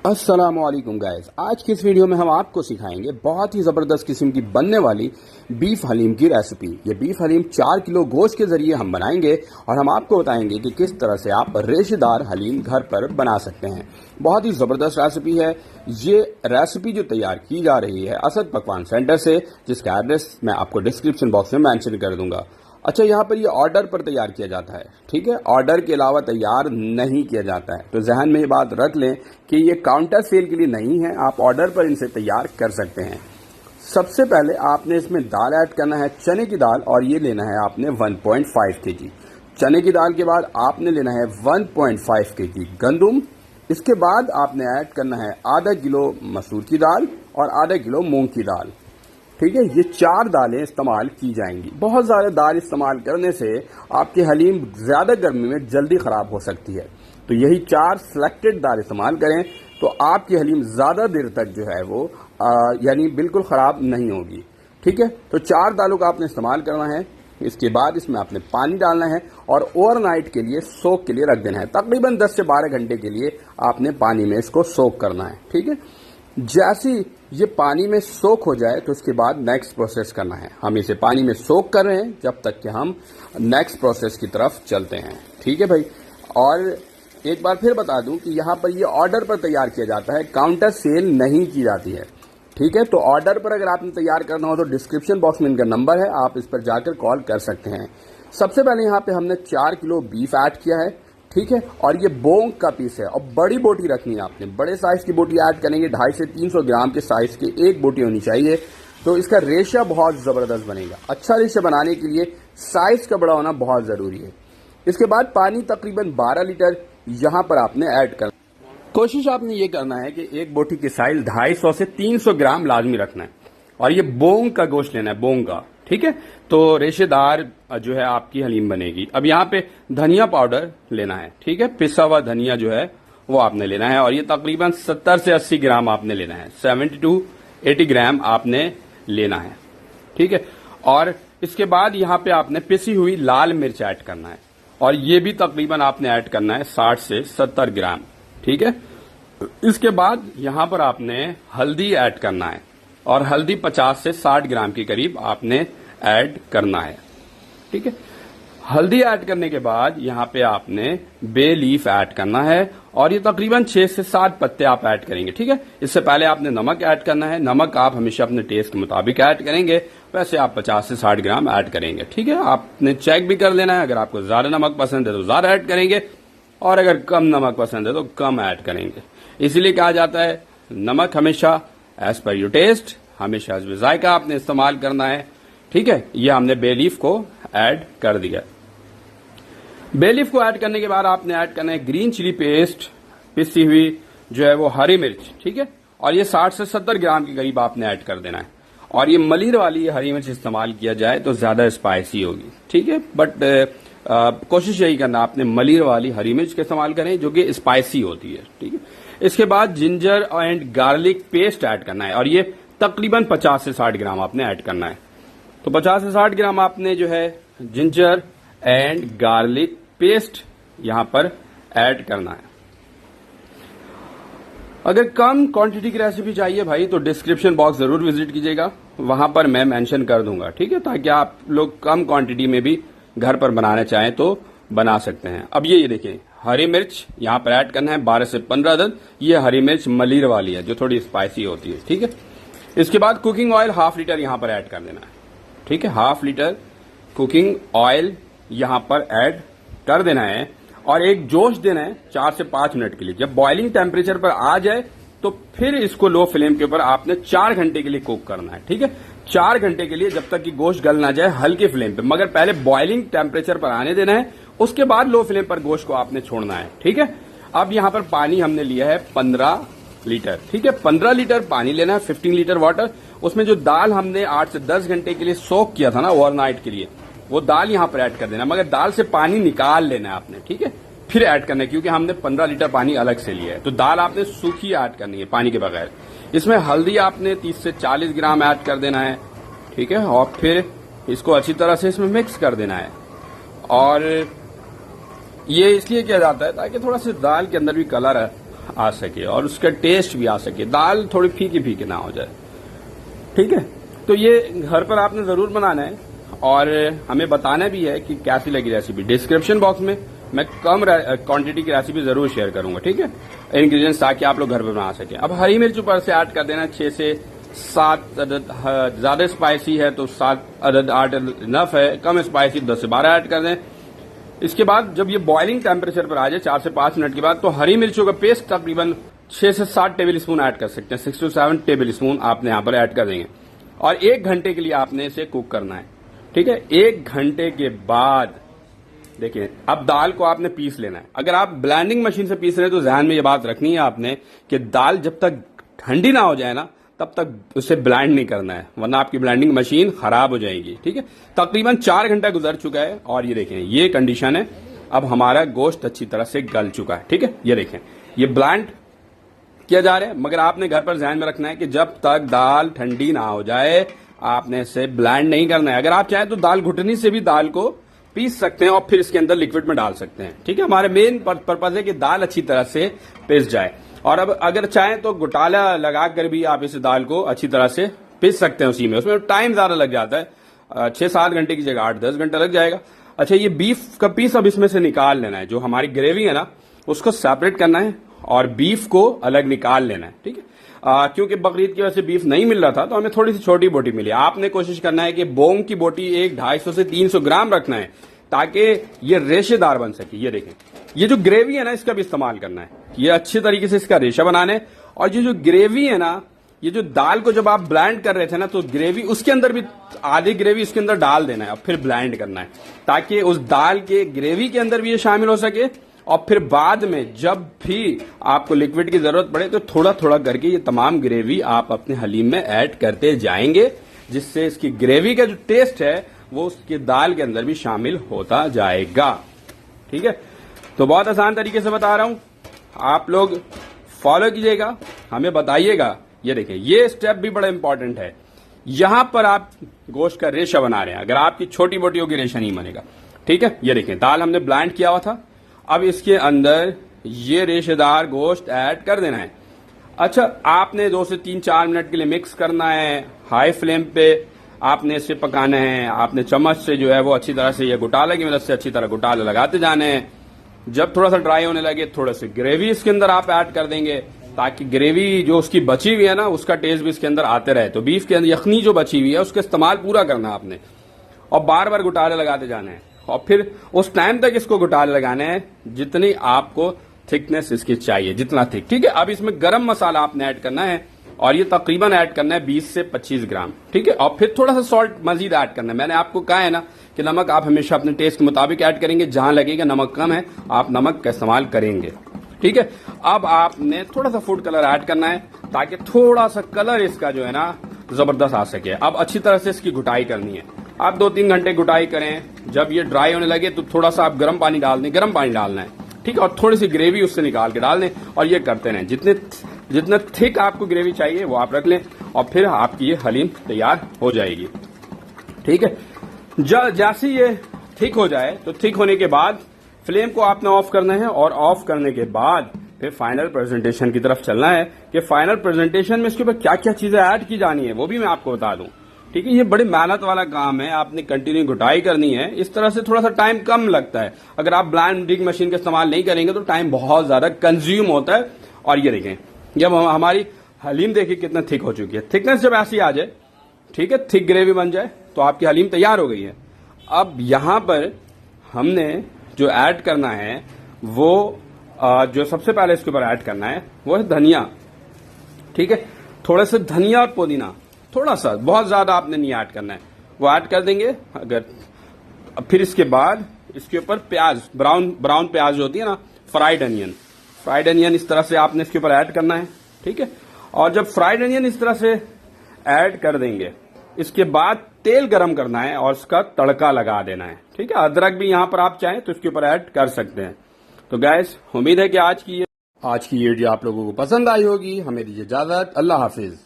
अस्सलामुअलैकुम गाइस, आज की इस वीडियो में हम आपको सिखाएंगे बहुत ही ज़बरदस्त किस्म की बनने वाली बीफ हलीम की रेसिपी। ये बीफ हलीम 4 किलो गोश्त के ज़रिए हम बनाएंगे और हम आपको बताएंगे कि किस तरह से आप रेशेदार हलीम घर पर बना सकते हैं। बहुत ही ज़बरदस्त रेसिपी है। ये रेसिपी जो तैयार की जा रही है असद पकवान सेंटर से, जिसका एड्रेस मैं आपको डिस्क्रिप्शन बॉक्स में मेंशन कर दूंगा। अच्छा, यहाँ पर ये ऑर्डर पर तैयार किया जाता है, ठीक है, ऑर्डर के अलावा तैयार नहीं किया जाता है। तो जहन में ये बात रख लें कि ये काउंटर सेल के लिए नहीं है, आप ऑर्डर पर इनसे तैयार कर सकते हैं। सबसे पहले आपने इसमें दाल ऐड करना है, चने की दाल, और ये लेना है आपने 1.5 kg चने की दाल। के बाद आपने लेना है 1.5 kg गंदुम। इसके बाद आपने ऐड करना है आधा किलो मसूर की दाल और आधा किलो मूंग की दाल, ठीक है। ये 4 दालें इस्तेमाल की जाएंगी। बहुत ज़्यादा दाल इस्तेमाल करने से आपकी हलीम ज़्यादा गर्मी में जल्दी ख़राब हो सकती है, तो यही 4 सिलेक्टेड दाल इस्तेमाल करें तो आपकी हलीम ज़्यादा देर तक जो है वो यानी बिल्कुल ख़राब नहीं होगी, ठीक है। तो 4 दालों का आपने इस्तेमाल करना है। इसके बाद इसमें आपने पानी डालना है और ओवरनाइट के लिए सोक के लिए रख देना है। तकरीबन 10 से 12 घंटे के लिए आपने पानी में इसको सोक करना है, ठीक है। जैसे ये पानी में सोक हो जाए तो उसके बाद नेक्स्ट प्रोसेस करना है। हम इसे पानी में सोक कर रहे हैं जब तक कि हम नेक्स्ट प्रोसेस की तरफ चलते हैं, ठीक है भाई। और एक बार फिर बता दूं कि यहाँ पर ये ऑर्डर पर तैयार किया जाता है, काउंटर सेल नहीं की जाती है, ठीक है। तो ऑर्डर पर अगर आपने तैयार करना हो तो डिस्क्रिप्शन बॉक्स में इनका नंबर है, आप इस पर जाकर कॉल कर सकते हैं। सबसे पहले यहाँ पे हमने 4 किलो बीफ ऐड किया है, ठीक है। और ये बोंग का पीस है और बड़ी बोटी रखनी है आपने। बड़े साइज की बोटी ऐड करेंगे, 250 से 300 ग्राम के साइज की एक बोटी होनी चाहिए, तो इसका रेशा बहुत ज़बरदस्त बनेगा। अच्छा रेशा बनाने के लिए साइज का बड़ा होना बहुत ज़रूरी है। इसके बाद पानी तकरीबन 12 लीटर यहाँ पर आपने ऐड करना। कोशिश आपने ये करना है कि एक बोटी की साइज 250 से 300 ग्राम लाजमी रखना है। और ये बोंग का गोश्त लेना है, बोंग का, ठीक है। तो रेशेदार जो है आपकी हलीम बनेगी। अब यहाँ पे धनिया पाउडर लेना है, ठीक है। पिसा हुआ धनिया जो है वो आपने लेना है और ये तकरीबन 70 से 80 ग्राम आपने लेना है। 70 to 80 ग्राम आपने लेना है, ठीक है। और इसके बाद यहाँ पे आपने पिसी हुई लाल मिर्च ऐड करना है और ये भी तकरीबन आपने ऐड करना है 60 से 70 ग्राम, ठीक है। इसके बाद यहाँ पर आपने हल्दी ऐड करना है और हल्दी 50 से 60 ग्राम के करीब आपने ऐड करना है, ठीक है। हल्दी ऐड करने के बाद यहाँ पे आपने बे लीफ ऐड करना है और ये तकरीबन 6 से 7 पत्ते आप ऐड करेंगे, ठीक है। इससे पहले आपने नमक ऐड करना है। नमक आप हमेशा अपने टेस्ट के मुताबिक ऐड करेंगे, वैसे आप 50 से 60 ग्राम ऐड करेंगे, ठीक है। आपने चेक भी कर लेना है, अगर आपको ज्यादा नमक पसंद है तो ज्यादा ऐड करेंगे और अगर कम नमक पसंद है तो कम ऐड करेंगे। इसीलिए कहा जाता है नमक हमेशा एज पर योर टेस्ट, हमेशा जायका आपने इस्तेमाल करना है, ठीक है। ये हमने बे लीफ को ऐड कर दिया। बे लीफ को ऐड करने के बाद आपने ऐड करना है ग्रीन चिली पेस्ट, पिसी हुई जो है वो हरी मिर्च, ठीक है। और ये 60 से 70 ग्राम के करीब आपने ऐड कर देना है। और ये मलिर वाली हरी मिर्च इस्तेमाल किया जाए तो ज्यादा स्पाइसी होगी, ठीक है। बट कोशिश यही करना आपने मलिर वाली हरी मिर्च का इस्तेमाल करें जो कि स्पाइसी होती है, ठीक है। इसके बाद ginger and garlic paste add करना है और ये तकरीबन 50 से 60 ग्राम आपने ऐड करना है। तो 50 से 60 ग्राम आपने जो है जिंजर एंड गार्लिक पेस्ट यहां पर ऐड करना है। अगर कम क्वांटिटी की रेसिपी चाहिए भाई तो डिस्क्रिप्शन बॉक्स जरूर विजिट कीजिएगा, वहां पर मैं मेंशन कर दूंगा, ठीक है, ताकि आप लोग कम क्वांटिटी में भी घर पर बनाना चाहें तो बना सकते हैं। अब ये देखिए हरी मिर्च यहां पर ऐड करना है 12 से 15 अदद। ये हरी मिर्च मलिर वाली है जो थोड़ी स्पाइसी होती है, ठीक है। इसके बाद कुकिंग ऑयल 1/2 लीटर यहां पर ऐड कर देना है, ठीक है। 1/2 लीटर कुकिंग ऑयल यहां पर ऐड कर देना है और एक जोश देना है 4 से 5 मिनट के लिए। जब बॉइलिंग टेम्परेचर पर आ जाए तो फिर इसको लो फ्लेम के ऊपर आपने 4 घंटे के लिए कुक करना है, ठीक है। 4 घंटे के लिए, जब तक कि गोश्त गल ना जाए, हल्के फ्लेम पे, मगर पहले बॉइलिंग टेम्परेचर पर आने देना है, उसके बाद लो फ्लेम पर गोश्त को आपने छोड़ना है, ठीक है। अब यहां पर पानी हमने लिया है 15 लीटर, ठीक है। 15 लीटर पानी लेना है, 15 लीटर वाटर। उसमें जो दाल हमने 8 से 10 घंटे के लिए सोक किया था ना ओवरनाइट के लिए, वो दाल यहां पर ऐड कर देना, मगर दाल से पानी निकाल लेना है आपने, ठीक है, फिर ऐड करना है, क्योंकि हमने 15 लीटर पानी अलग से लिया है। तो दाल आपने सूखी ऐड करनी है पानी के बगैर। इसमें हल्दी आपने 30 से 40 ग्राम ऐड कर देना है, ठीक है। और फिर इसको अच्छी तरह से इसमें मिक्स कर देना है। और ये इसलिए किया जाता है ताकि थोड़ा सा दाल के अंदर भी कलर आ सके और उसका टेस्ट भी आ सके, दाल थोड़ी फीकी फीकी ना हो जाए। ठीक है, तो ये घर पर आपने जरूर बनाना है और हमें बताना भी है कि कैसी लगी रेसिपी। डिस्क्रिप्शन बॉक्स में मैं कम क्वांटिटी की रेसिपी जरूर शेयर करूंगा, ठीक है, इंग्रेडिएंट्स, ताकि आप लोग घर पर बना सकें। अब हरी मिर्च ऊपर से ऐड कर देना 6 से 7 अदद, ज्यादा स्पाइसी है तो 7 अदद 8 इनफ है, कम स्पाइसी 10 से 12 ऐड कर दें। इसके बाद जब ये बॉइलिंग टेम्परेचर पर आ जाए 4 से 5 मिनट के बाद, तो हरी मिर्चों का पेस्ट तकरीबन 6 से 7 टेबल स्पून ऐड कर सकते हैं। 6 to 7 टेबल स्पून आपने यहाँ पर ऐड कर देंगे और 1 घंटे के लिए आपने इसे कुक करना है। ठीक है, 1 घंटे के बाद देखिए अब दाल को आपने पीस लेना है। अगर आप ब्लेंडिंग मशीन से पीस रहे हैं तो ध्यान में ये बात रखनी है आपने कि दाल जब तक ठंडी ना हो जाए ना तब तक उसे ब्लेंड नहीं करना है, वरना आपकी ब्लेंडिंग मशीन खराब हो जाएगी। ठीक है, तकरीबन 4 घंटा गुजर चुका है और ये देखें ये कंडीशन है। अब हमारा गोश्त अच्छी तरह से गल चुका है। ठीक है, ये देखें ये ब्लेंड किया जा रहा है, मगर आपने घर पर ध्यान में रखना है कि जब तक दाल ठंडी ना हो जाए आपने इसे ब्लेंड नहीं करना है। अगर आप चाहें तो दाल घुटनी से भी दाल को पीस सकते हैं और फिर इसके अंदर लिक्विड में डाल सकते हैं। ठीक है, हमारे मेन पर्पज है कि दाल अच्छी तरह से पिस जाए। और अब अगर चाहें तो घोटाला लगाकर भी आप इस दाल को अच्छी तरह से पीस सकते हैं उसी में। उसमें टाइम ज्यादा लग जाता है, 6-7 घंटे की जगह 8-10 घंटा लग जाएगा। अच्छा, ये बीफ का पीस अब इसमें से निकाल लेना है। जो हमारी ग्रेवी है ना उसको सेपरेट करना है और बीफ को अलग निकाल लेना है। ठीक है, क्योंकि बकरीद की वजह से बीफ नहीं मिल रहा था तो हमें थोड़ी सी छोटी बोटी मिली। आपने कोशिश करना है कि बोंग की बोटी 250 से 300 ग्राम रखना है ताकि ये रेशेदार बन सके। ये देखें ये जो ग्रेवी है ना इसका भी इस्तेमाल करना है, ये अच्छी तरीके से इसका रेशा बनाने। और ये जो ग्रेवी है ना, ये जो दाल को जब आप ब्लेंड कर रहे थे ना तो ग्रेवी उसके अंदर भी आधी ग्रेवी उसके अंदर डाल देना है और फिर ब्लेंड करना है ताकि उस दाल के ग्रेवी के अंदर भी ये शामिल हो सके। और फिर बाद में जब भी आपको लिक्विड की जरूरत पड़े तो थोड़ा थोड़ा करके ये तमाम ग्रेवी आप अपने हलीम में ऐड करते जाएंगे, जिससे इसकी ग्रेवी का जो टेस्ट है वो उसकी दाल के अंदर भी शामिल होता जाएगा। ठीक है, तो बहुत आसान तरीके से बता रहा हूं, आप लोग फॉलो कीजिएगा, हमें बताइएगा। ये देखिए ये स्टेप भी बड़ा इंपॉर्टेंट है। यहां पर आप गोश्त का रेशा बना रहे हैं, अगर आपकी छोटी बोटी होगी रेशा नहीं बनेगा। ठीक है, ये देखिए दाल हमने ब्लेंड किया हुआ था, अब इसके अंदर ये रेशेदार गोश्त ऐड कर देना है। अच्छा, आपने 2 से 3-4 मिनट के लिए मिक्स करना है, हाई फ्लेम पे आपने इसे पकाना है। आपने चम्मच से जो है वो अच्छी तरह से, ये घोटाले की मदद से अच्छी तरह घोटाले लगाते जाने हैं। जब थोड़ा सा ड्राई होने लगे थोड़ा सी ग्रेवी इसके अंदर आप ऐड कर देंगे ताकि ग्रेवी जो उसकी बची हुई है ना उसका टेस्ट भी इसके अंदर आते रहे। तो बीफ के अंदर यखनी जो बची हुई है उसका इस्तेमाल पूरा करना है आपने और बार बार घोटाले लगाते जाने हैं। और फिर उस टाइम तक इसको घोटाले लगाने हैं जितनी आपको थिकनेस इसकी चाहिए, जितना थिक। ठीक है, अब इसमें गरम मसाला आपने ऐड करना है और ये तकरीबन ऐड करना है 20 से 25 ग्राम। ठीक है, और फिर थोड़ा सा सॉल्ट मजीद ऐड करना है। मैंने आपको कहा है ना कि नमक आप हमेशा अपने टेस्ट के मुताबिक ऐड करेंगे, जहां लगेगा नमक कम है आप नमक का इस्तेमाल करेंगे। ठीक है, अब आपने थोड़ा सा फूड कलर ऐड करना है ताकि थोड़ा सा कलर इसका जो है ना जबरदस्त आ सके। अब अच्छी तरह से इसकी घुटाई करनी है, आप 2-3 घंटे घुटाई करें। जब ये ड्राई होने लगे तो थोड़ा सा आप गर्म पानी डाल दें, गर्म पानी डालना है। ठीक है, और थोड़ी सी ग्रेवी उससे निकाल के डाल दें और ये करते रहें। जितने थिक आपको ग्रेवी चाहिए वो आप रख लें और फिर आपकी ये हलीम तैयार हो जाएगी। ठीक है, जैसे ये थिक हो जाए तो थिक होने के बाद फ्लेम को आपने ऑफ करना है और ऑफ करने के बाद फिर फाइनल प्रेजेंटेशन की तरफ चलना है कि फाइनल प्रेजेंटेशन में इसके ऊपर क्या क्या चीजें ऐड की जानी है वो भी मैं आपको बता दूं। ठीक है, ये बड़ी मेहनत वाला काम है, आपने कंटिन्यू घुटाई करनी है। इस तरह से थोड़ा सा टाइम कम लगता है। अगर आप ब्लेंडिंग मशीन का इस्तेमाल नहीं करेंगे तो टाइम बहुत ज्यादा कंज्यूम होता है। और ये देखें जब हमारी हलीम देखिए कितना थिक हो चुकी है, थिकनेस जब ऐसी आ जाए, ठीक है, थिक ग्रेवी बन जाए तो आपकी हलीम तैयार हो गई है। अब यहां पर हमने जो ऐड करना है वो जो सबसे पहले इसके ऊपर ऐड करना है वो है धनिया। ठीक है, थोड़ा सा धनिया और पुदीना, थोड़ा सा, बहुत ज्यादा आपने नहीं ऐड करना है, वो ऐड कर देंगे। अगर फिर इसके बाद इसके ऊपर प्याज, ब्राउन प्याज होती है ना, फ्राइड अनियन इस तरह से आपने इसके ऊपर ऐड करना है। ठीक है, और जब फ्राइड अनियन इस तरह से ऐड कर देंगे इसके बाद तेल गरम करना है और इसका तड़का लगा देना है। ठीक है, अदरक भी यहां पर आप चाहें तो इसके ऊपर ऐड कर सकते हैं। तो गाइस उम्मीद है कि आज की ये वीडियो आप लोगों को पसंद आई होगी। हमें दीजिए इजाजत, अल्लाह हाफिज।